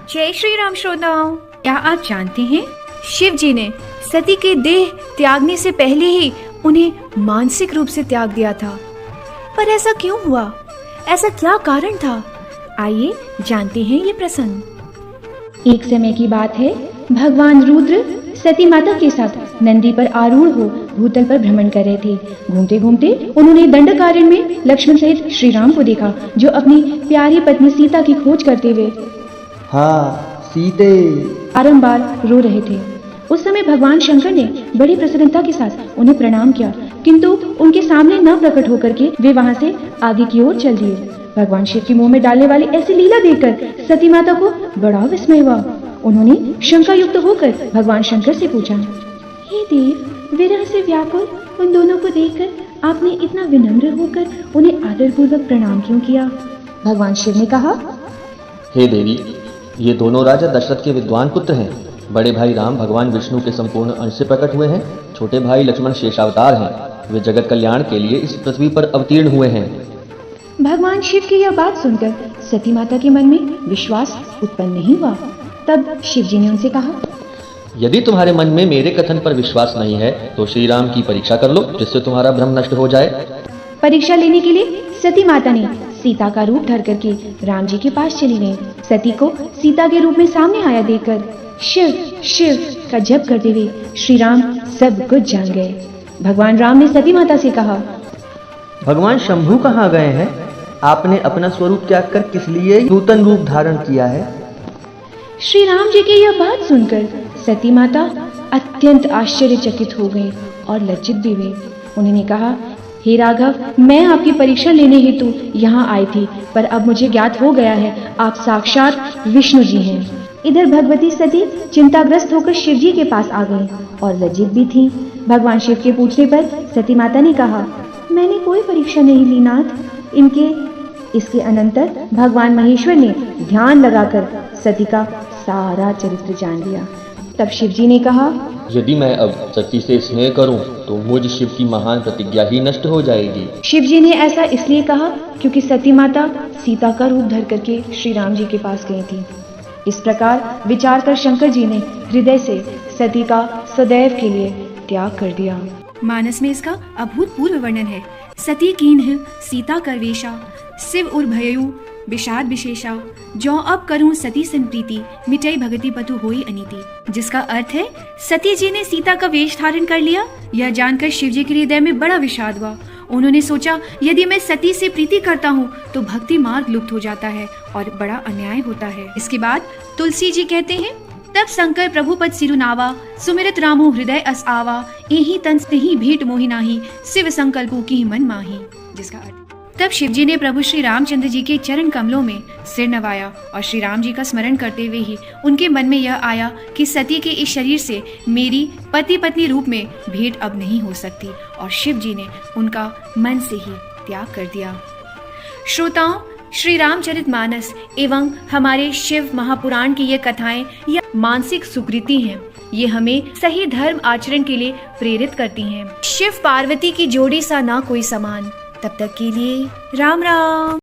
जय श्री राम श्रोताओं, क्या आप जानते हैं शिव जी ने सती के देह त्यागने से पहले ही उन्हें मानसिक रूप से त्याग दिया था। पर ऐसा क्यों हुआ? ऐसा क्या कारण था? आइए जानते हैं ये प्रसंग। एक समय की बात है, भगवान रुद्र सती माता के साथ नंदी पर आरूढ़ हो भूतल पर भ्रमण कर रहे थे। घूमते घूमते उन्होंने दंडकारण्य में लक्ष्मण सहित श्री राम को देखा, जो अपनी प्यारी पत्नी सीता की खोज करते हुए हाँ सीते बारंबार रो रहे थे। उस समय भगवान शंकर ने बड़ी प्रसन्नता के साथ उन्हें प्रणाम किया, किंतु उनके सामने न प्रकट होकर के वे वहां से आगे की ओर चल दिए। भगवान शिव के मुंह में डालने वाली ऐसी लीला देखकर सती माता को बड़ा विस्मय हुआ। उन्होंने शंका युक्त होकर भगवान शंकर से पूछा, हे देव, विरह से व्याकुल उन दोनों को देखकर आपने इतना विनम्र होकर उन्हें आदर पूर्वक प्रणाम क्यों किया? भगवान शिव ने कहा, हे देवी, ये दोनों राजा दशरथ के विद्वान पुत्र हैं। बड़े भाई राम भगवान विष्णु के संपूर्ण अंश से प्रकट हुए हैं। छोटे भाई लक्ष्मण शेषावतार हैं। वे जगत कल्याण के लिए इस पृथ्वी पर अवतीर्ण हुए हैं। भगवान शिव की यह बात सुनकर सती माता के मन में विश्वास उत्पन्न नहीं हुआ। तब शिव जी ने उनसे कहा, यदि तुम्हारे मन में मेरे कथन पर विश्वास नहीं है तो श्री राम की परीक्षा कर लो, जिससे तुम्हारा भ्रम नष्ट हो जाए। परीक्षा लेने के लिए सती माता ने सीता का रूप धर करके राम जी के पास चली गई। सती को सीता के रूप में सामने आया देखकर शिव शिव का जप करते हुए श्री राम सब कुछ जान गए। भगवान राम ने सती माता से कहा, भगवान शंभू कहाँ गए हैं? आपने अपना स्वरूप त्याग कर किस लिए नूतन रूप धारण किया है? श्री राम जी की यह बात सुनकर सती माता अत्यंत आश्चर्यचकित हो गई और लज्जित भी हुई। उन्होंने कहा, हे राघव, मैं आपकी परीक्षा लेने हेतु यहाँ आई थी, पर अब मुझे ज्ञात हो गया है आप साक्षात विष्णु जी हैं। इधर भगवती सती चिंताग्रस्त होकर शिव जी के पास आ गई और लज्जित भी थी। भगवान शिव के पूछने पर सती माता ने कहा, मैंने कोई परीक्षा नहीं ली नाथ। इसके अनंतर भगवान महेश्वर ने ध्यान लगाकर सती का सारा चरित्र जान लिया। तब शिव जी ने कहा, यदि मैं अब सती से स्नेह करूं तो मुझ शिव की महान प्रतिज्ञा ही नष्ट हो जाएगी। शिव जी ने ऐसा इसलिए कहा क्योंकि सती माता सीता का रूप धर करके श्री राम जी के पास गई थी। इस प्रकार विचार कर शंकर जी ने हृदय से सती का सदैव के लिए त्याग कर दिया। मानस में इसका अभूतपूर्व वर्णन है। सती कीन्ह सीता करवेशा, शिव उर भययु विषाद विशेषा, जो अब करूं सती संप्रीति, मिटई भगति पतु होई अनीति। जिसका अर्थ है, सती जी ने सीता का वेश धारण कर लिया। यह जानकर शिव जी के हृदय में बड़ा विषाद हुआ। उन्होंने सोचा, यदि मैं सती से प्रीति करता हूँ तो भक्ति मार्ग लुप्त हो जाता है और बड़ा अन्याय होता है। इसके बाद तुलसी जी कहते हैं, तब शंकर प्रभु पद सिरुनावा, सुमिरत रामो हृदय अस आवा, एही तन नहीं भेंट मोहि नाही, शिव संकल्पो की मन माही। जिसका अर्थ, तब शिव जी ने प्रभु श्री रामचंद्र जी के चरण कमलों में सिर नवाया और श्री राम जी का स्मरण करते हुए ही उनके मन में यह आया कि सती के इस शरीर से मेरी पति पत्नी रूप में भेंट अब नहीं हो सकती, और शिव जी ने उनका मन से ही त्याग कर दिया। श्रोताओं, श्री रामचरितमानस एवं हमारे शिव महापुराण की ये कथाएं या मानसिक सुकृति हैं। ये हमें सही धर्म आचरण के लिए प्रेरित करती हैं। शिव पार्वती की जोड़ी सा ना कोई समान। तब तक के लिए राम राम।